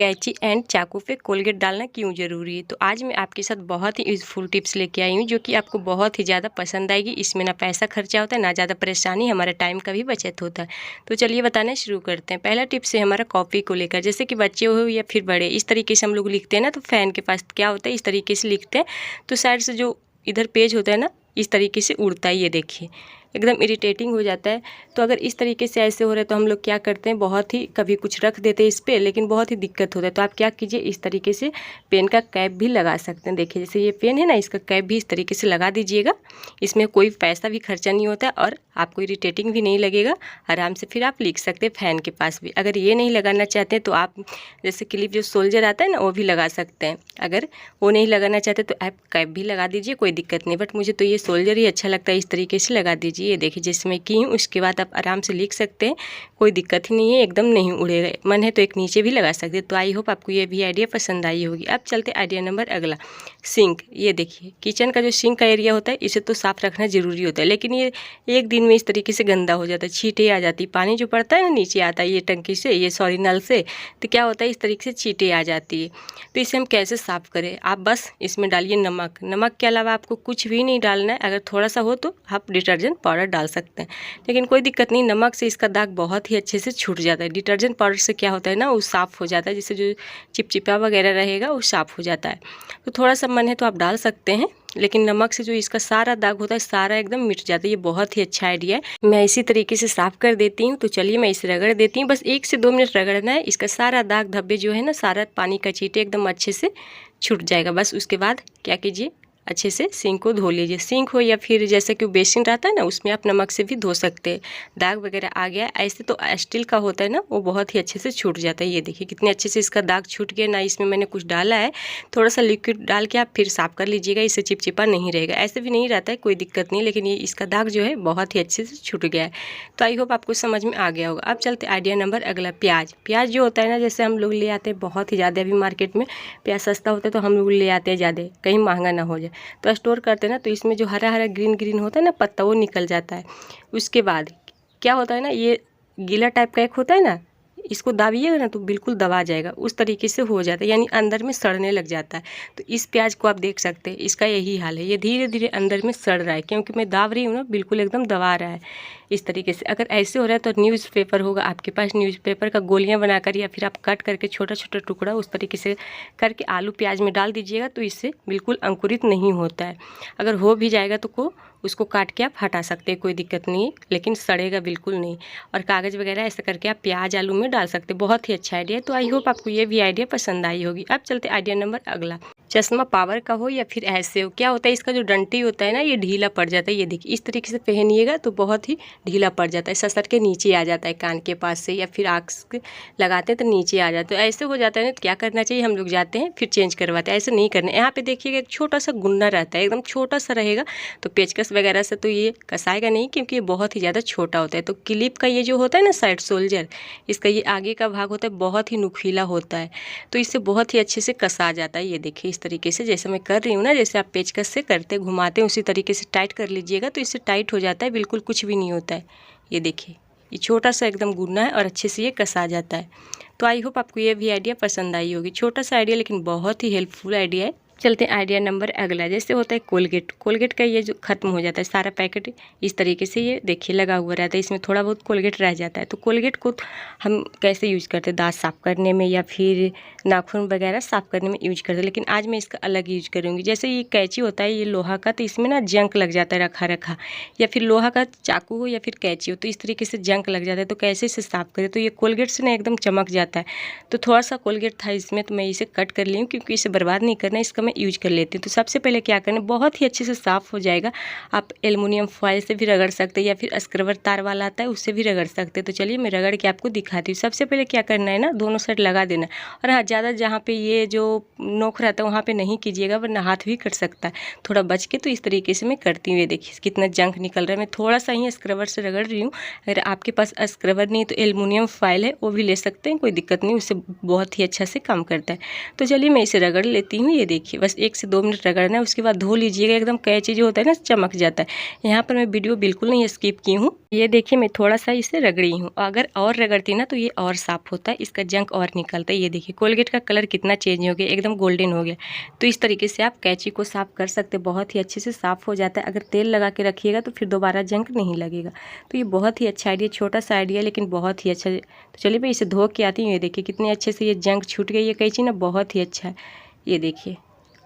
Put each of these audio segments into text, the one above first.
कैंची एंड चाकू पे कोलगेट डालना क्यों ज़रूरी है। तो आज मैं आपके साथ बहुत ही यूज़फुल टिप्स लेके आई हूँ जो कि आपको बहुत ही ज़्यादा पसंद आएगी। इसमें ना पैसा खर्चा होता है, ना ज़्यादा परेशानी, हमारा टाइम का भी बचत होता है। तो चलिए बताना शुरू करते हैं। पहला टिप्स है हमारा कॉपी को लेकर। जैसे कि बच्चे हो या फिर बड़े, इस तरीके से हम लोग लिखते हैं ना, तो फ़ैन के पास क्या होता है, इस तरीके से लिखते हैं तो साइड से जो इधर पेज होता है ना, इस तरीके से उड़ता है। ये देखिए एकदम इरिटेटिंग हो जाता है। तो अगर इस तरीके से ऐसे हो रहा है तो हम लोग क्या करते हैं, बहुत ही कभी कुछ रख देते हैं इस पर, लेकिन बहुत ही दिक्कत होता है। तो आप क्या कीजिए, इस तरीके से पेन का कैप भी लगा सकते हैं। देखिए जैसे ये पेन है ना, इसका कैप भी इस तरीके से लगा दीजिएगा। इसमें कोई पैसा भी खर्चा नहीं होता है और आपको इरिटेटिंग भी नहीं लगेगा। आराम से फिर आप लिख सकते हैं फ़ैन के पास भी। अगर ये नहीं लगाना चाहते तो आप जैसे क्लिप जो सोल्जर आता है ना, वो भी लगा सकते हैं। अगर वो नहीं लगाना चाहते तो आप कैप भी लगा दीजिए, कोई दिक्कत नहीं। बट मुझे तो ये सोल्जर ही अच्छा लगता है, इस तरीके से लगा दीजिए। ये देखिए जैसे मैं की हूँ, उसके बाद आप आराम से लिख सकते हैं, कोई दिक्कत ही नहीं है, एकदम नहीं उड़ेगा। मन है तो एक नीचे भी लगा सकते हैं। तो आई होप आपको ये भी आइडिया पसंद आई होगी। अब चलते आइडिया नंबर अगला, सिंक। ये देखिए किचन का जो सिंक का एरिया होता है, इसे तो साफ़ रखना ज़रूरी होता है, लेकिन ये एक दिन में इस तरीके से गंदा हो जाता है, छींटे आ जाती, पानी जो पड़ता है ना नीचे आता है ये टंकी से, ये सॉरी नल से, तो क्या होता है इस तरीके से छींटे आ जाती है। तो इसे हम कैसे साफ़ करें, आप बस इसमें डालिए नमक। नमक के अलावा आपको कुछ भी नहीं डालना है। अगर थोड़ा सा हो तो आप डिटर्जेंट पाउडर डाल सकते हैं, लेकिन कोई दिक्कत नहीं, नमक से इसका दाग बहुत ही अच्छे से छूट जाता है। डिटर्जेंट पाउडर से क्या होता है ना, वो साफ़ हो जाता है, जिससे जो चिपचिपा वगैरह रहेगा वो साफ़ हो जाता है। तो थोड़ा सा मन है तो आप डाल सकते हैं, लेकिन नमक से जो इसका सारा दाग होता है सारा एकदम मिट जाता है। ये बहुत ही अच्छा आइडिया है। मैं इसी तरीके से साफ़ कर देती हूँ। तो चलिए मैं इसे रगड़ देती हूँ, बस 1 से 2 मिनट रगड़ना है। इसका सारा दाग धब्बे जो है ना, सारा पानी का छींटे एकदम अच्छे से छूट जाएगा। बस उसके बाद क्या कीजिए, अच्छे से सिंक को धो लीजिए। सिंक हो या फिर जैसे कि बेसिन रहता है ना, उसमें आप नमक से भी धो सकते हैं। दाग वगैरह आ गया ऐसे तो स्टील का होता है ना, वो बहुत ही अच्छे से छूट जाता है। ये देखिए कितने अच्छे से इसका दाग छूट गया ना, इसमें मैंने कुछ डाला है। थोड़ा सा लिक्विड डाल के आप फिर साफ़ कर लीजिएगा, इससे चिपचिपा नहीं रहेगा। ऐसे भी नहीं रहता है, कोई दिक्कत नहीं, लेकिन ये इसका दाग जो है बहुत ही अच्छे से छूट गया है। तो आई होप आपको समझ में आ गया होगा। अब चलते आइडिया नंबर अगला, प्याज। प्याज जो होता है ना, जैसे हम लोग ले आते हैं बहुत ही ज़्यादा, अभी मार्केट में प्याज सस्ता होता है तो हम लोग ले आते हैं ज़्यादा, कहीं महंगा ना हो जाए। तो स्टोर करते हैं ना, तो इसमें जो हरा हरा ग्रीन ग्रीन होता है ना पत्ता, वो निकल जाता है। उसके बाद क्या होता है ना, ये गीला टाइप का एक होता है ना, इसको दाबिएगा ना तो बिल्कुल दबा जाएगा, उस तरीके से हो जाता है, यानी अंदर में सड़ने लग जाता है। तो इस प्याज को आप देख सकते हैं, इसका यही हाल है, ये धीरे धीरे अंदर में सड़ रहा है, क्योंकि मैं दाब रही हूँ ना, बिल्कुल एकदम दबा रहा है इस तरीके से। अगर ऐसे हो रहा है तो न्यूज़पेपर होगा आपके पास, न्यूज़पेपर का गोलियां बनाकर या फिर आप कट करके छोटा छोटा टुकड़ा उस तरीके से करके आलू प्याज में डाल दीजिएगा, तो इससे बिल्कुल अंकुरित नहीं होता है। अगर हो भी जाएगा तो उसको काट के आप हटा सकते हैं, कोई दिक्कत नहीं, लेकिन सड़ेगा बिल्कुल नहीं। और कागज़ वगैरह ऐसा करके आप प्याज आलू में डाल सकते हैं। बहुत ही अच्छा आइडिया है। तो आई होप आपको ये भी आइडिया पसंद आई होगी। अब चलते आइडिया नंबर अगला, चश्मा पावर का हो या फिर ऐसे हो, क्या होता है इसका जो डंटी होता है ना, ये ढीला पड़ जाता है। ये देखिए इस तरीके से पहनिएगा तो बहुत ही ढीला पड़ जाता है, ससर के नीचे आ जाता है कान के पास से, या फिर आँख लगाते हैं तो नीचे आ जाता है। ऐसे हो जाता है ना, तो क्या करना चाहिए, हम लोग जाते हैं फिर चेंज करवाते हैं। ऐसे नहीं करना। यहाँ पे देखिएगा एक छोटा सा गुन्ना रहता है, एकदम छोटा सा रहेगा, तो पेचकस वगैरह से तो ये कसाएगा नहीं, क्योंकि ये बहुत ही ज़्यादा छोटा होता है। तो क्लिप का ये जो होता है ना साइड सोल्जर, इसका ये आगे का भाग होता है, बहुत ही नुकीला होता है, तो इससे बहुत ही अच्छे से कसा जाता है। ये देखिए इस तरीके से जैसे मैं कर रही हूँ ना, जैसे आप पेचकस से करते घुमाते हैं उसी तरीके से टाइट कर लीजिएगा, तो इससे टाइट हो जाता है, बिल्कुल कुछ भी नहीं होता है। ये देखिए ये छोटा सा एकदम गुन्ना है और अच्छे से ये कसा जाता है। तो आई होप आपको ये भी आइडिया पसंद आई होगी। छोटा सा आइडिया लेकिन बहुत ही हेल्पफुल आइडिया है। चलते हैं आइडिया नंबर अगला, जैसे होता है कोलगेट। कोलगेट का ये जो खत्म हो जाता है सारा पैकेट, इस तरीके से ये देखिए लगा हुआ रहता है, इसमें थोड़ा बहुत कोलगेट रह जाता है। तो कोलगेट को हम कैसे यूज करते हैं, दांत साफ़ करने में या फिर नाखून वगैरह साफ़ करने में यूज करते हैं, लेकिन आज मैं इसका अलग यूज करूँगी। जैसे ये कैंची होता है, ये लोहा का, तो इसमें ना जंक लग जाता है रखा रखा, या फिर लोहा का चाकू हो या फिर कैंची हो, तो इस तरीके से जंक लग जाता है। तो कैसे इसे साफ़ करें, तो ये कोलगेट से ना एकदम चमक जाता है। तो थोड़ा सा कोलगेट था इसमें, तो मैं इसे कट कर ली हूँ, क्योंकि इसे बर्बाद नहीं करना, इसका मैं यूज कर लेती हूँ। तो सबसे पहले क्या करना, बहुत ही अच्छे से साफ़ हो जाएगा। आप एल्युमिनियम फॉयल से भी रगड़ सकते हैं, या फिर स्क्रबर तार वाला आता है उससे भी रगड़ सकते हैं। तो चलिए मैं रगड़ के आपको दिखाती हूँ। सबसे पहले क्या करना है ना, दोनों साइड लगा देना। और हाँ, ज़्यादा जहाँ पे ये जो नोक रहता है वहाँ पे नहीं कीजिएगा, वरना हाथ भी कट सकता है, थोड़ा बच के। तो इस तरीके से मैं करती हूँ। ये देखिए कितना जंक निकल रहा है, मैं थोड़ा सा ही स्क्रबर से रगड़ रही हूँ। अगर आपके पास स्क्रबर नहीं तो एल्युमिनियम फॉयल है, वो भी ले सकते हैं, कोई दिक्कत नहीं, उससे बहुत ही अच्छा से काम करता है। तो चलिए मैं इसे रगड़ लेती हूँ। ये देखिए देखिए बस 1 से 2 मिनट रगड़ना है, उसके बाद धो लीजिएगा। एकदम कैंची जो होता है ना चमक जाता है। यहाँ पर मैं वीडियो बिल्कुल नहीं स्किप की हूँ। ये देखिए मैं थोड़ा सा इसे रगड़ी हूँ, अगर और रगड़ती ना तो ये और साफ़ होता है, इसका जंक और निकलता है। ये देखिए कोलगेट का कलर कितना चेंज हो गया, एकदम गोल्डन हो गया। तो इस तरीके से आप कैंची को साफ़ कर सकते, बहुत ही अच्छे से साफ़ हो जाता है। अगर तेल लगा के रखिएगा तो फिर दोबारा जंक नहीं लगेगा। तो ये बहुत ही अच्छा आइडिया, छोटा सा आइडिया लेकिन बहुत ही अच्छा। तो चलिए मैं इसे धो के आती हूँ। ये देखिए कितने अच्छे से ये जंक छूट गई है कैंची ना, बहुत ही अच्छा है। ये देखिए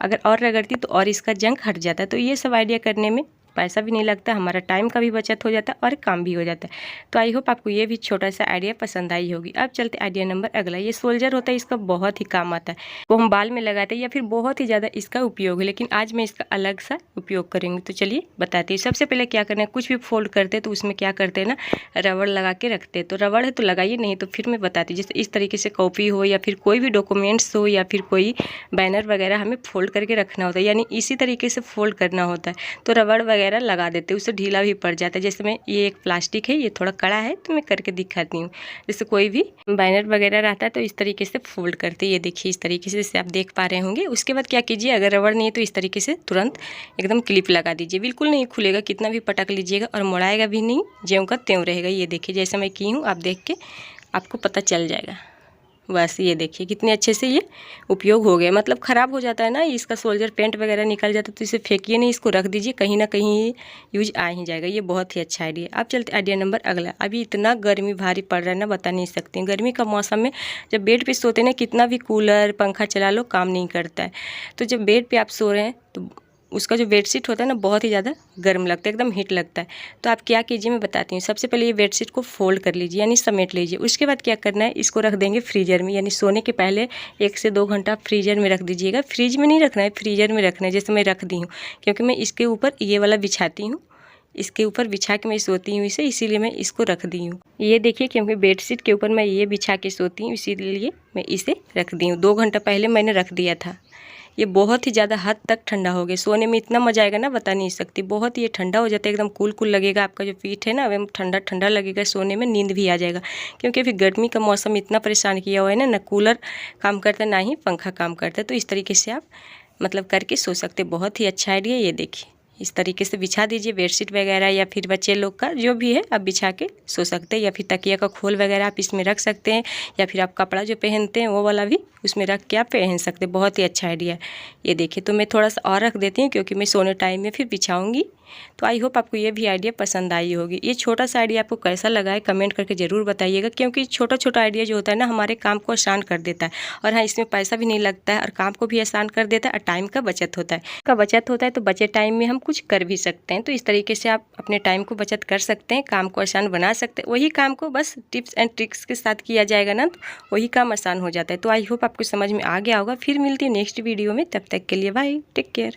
अगर और रगड़ती तो और इसका जंक हट जाता है। तो ये सब आइडिया करने में पैसा भी नहीं लगता, हमारा टाइम का भी बचत हो जाता है और काम भी हो जाता है। तो आई होप आपको ये भी छोटा सा आइडिया पसंद आई होगी। अब चलते आइडिया नंबर अगला। ये सोल्जर होता है, इसका बहुत ही काम आता है, वो हम बाल में लगाते हैं या फिर बहुत ही ज़्यादा इसका उपयोग है, लेकिन आज मैं इसका अलग सा उपयोग करेंगे। तो चलिए बताती हूँ। सबसे पहले क्या करना है, कुछ भी फोल्ड करते हैं तो उसमें क्या करते हैं ना, रबड़ लगा के रखते हैं। तो रबड़ है तो लगाइए, नहीं तो फिर मैं बताती हूँ। जैसे इस तरीके से कॉपी हो या फिर कोई भी डॉक्यूमेंट्स हो या फिर कोई बैनर वगैरह हमें फोल्ड करके रखना होता है, यानी इसी तरीके से फोल्ड करना होता है। तो रबड़ वगैरह लगा देते हैं, उससे ढीला भी पड़ जाता है। जैसे मैं ये एक प्लास्टिक है, ये थोड़ा कड़ा है तो मैं करके दिखाती हूँ। जैसे कोई भी बैनर वगैरह रहता है तो इस तरीके से फोल्ड करते हैं। ये देखिए इस तरीके से, जैसे आप देख पा रहे होंगे। उसके बाद क्या कीजिए, अगर रबड़ नहीं है तो इस तरीके से तुरंत एकदम क्लिप लगा दीजिए, बिल्कुल नहीं खुलेगा, कितना भी पटक लीजिएगा और मुड़ाएगा भी नहीं, ज्यों का त्यों रहेगा। ये देखिए जैसे मैं की हूँ, आप देख के आपको पता चल जाएगा। बस ये देखिए कितने अच्छे से ये उपयोग हो गया। मतलब ख़राब हो जाता है ना इसका सोल्जर, पेंट वगैरह निकल जाता है तो इसे फेंकिए नहीं, इसको रख दीजिए, कहीं ना कहीं यूज आ ही जाएगा। ये बहुत ही अच्छा आइडिया। अब चलते आइडिया नंबर अगला। अभी इतना गर्मी भारी पड़ रहा है ना, बता नहीं सकती। गर्मी का मौसम में जब बेड पे सोते ना, कितना भी कूलर पंखा चला लो काम नहीं करता है। तो जब बेड पे आप सो रहे हैं तो उसका जो बेडशीट होता है ना, बहुत ही ज़्यादा गर्म लगता है, एकदम हीट लगता है। तो आप क्या कीजिए मैं बताती हूँ। सबसे पहले ये बेडशीट को फोल्ड कर लीजिए, यानी समेट लीजिए। उसके बाद क्या करना है, इसको रख देंगे फ्रीजर में, यानी सोने के पहले 1 से 2 घंटा फ्रीजर में रख दीजिएगा। फ्रिज में नहीं रखना है, फ्रीजर में रखना है। जैसे मैं रख दी हूँ, क्योंकि मैं इसके ऊपर ये वाला बिछाती हूँ, इसके ऊपर बिछा के मैं सोती हूँ इसे, इसीलिए मैं इसको रख दी हूँ। ये देखिए क्योंकि बेडशीट के ऊपर मैं ये बिछा के सोती हूँ, इसीलिए मैं इसे रख दी हूँ। 2 घंटा पहले मैंने रख दिया था। ये बहुत ही ज़्यादा हद तक ठंडा हो गया, सोने में इतना मजा आएगा ना, बता नहीं सकती। बहुत ही ये ठंडा हो जाता है, एकदम कूल कूल लगेगा। आपका जो पीठ है ना एकदम ठंडा ठंडा लगेगा, सोने में नींद भी आ जाएगा। क्योंकि अभी गर्मी का मौसम इतना परेशान किया हुआ है ना कूलर काम करता ना ही पंखा काम करता। तो इस तरीके से आप मतलब करके सो सकते। बहुत ही अच्छा आइडिया। ये देखिए इस तरीके से बिछा दीजिए बेडशीट वगैरह, या फिर बच्चे लोग का जो भी है आप बिछा के सो सकते हैं। या फिर तकिया का खोल वगैरह आप इसमें रख सकते हैं, या फिर आप कपड़ा जो पहनते हैं वो वाला भी उसमें रख के आप पहन सकते हैं। बहुत ही अच्छा आइडिया है। ये देखिए तो मैं थोड़ा सा और रख देती हूँ, क्योंकि मैं सोने टाइम में फिर बिछाऊँगी। तो आई होप आपको ये भी आइडिया पसंद आई होगी। ये छोटा सा आइडिया आपको कैसा लगा है कमेंट करके ज़रूर बताइएगा, क्योंकि छोटा छोटा आइडिया जो होता है ना हमारे काम को आसान कर देता है। और हाँ, इसमें पैसा भी नहीं लगता है और काम को भी आसान कर देता है और टाइम का बचत होता है। तो बचे टाइम में हम कुछ कर भी सकते हैं। तो इस तरीके से आप अपने टाइम को बचत कर सकते हैं, काम को आसान बना सकते हैं। वही काम को बस टिप्स एंड ट्रिक्स के साथ किया जाएगा ना, तो वही काम आसान हो जाता है। तो आई होप आपको समझ में आ गया होगा। फिर मिलती है नेक्स्ट वीडियो में, तब तक के लिए बाय, टेक केयर।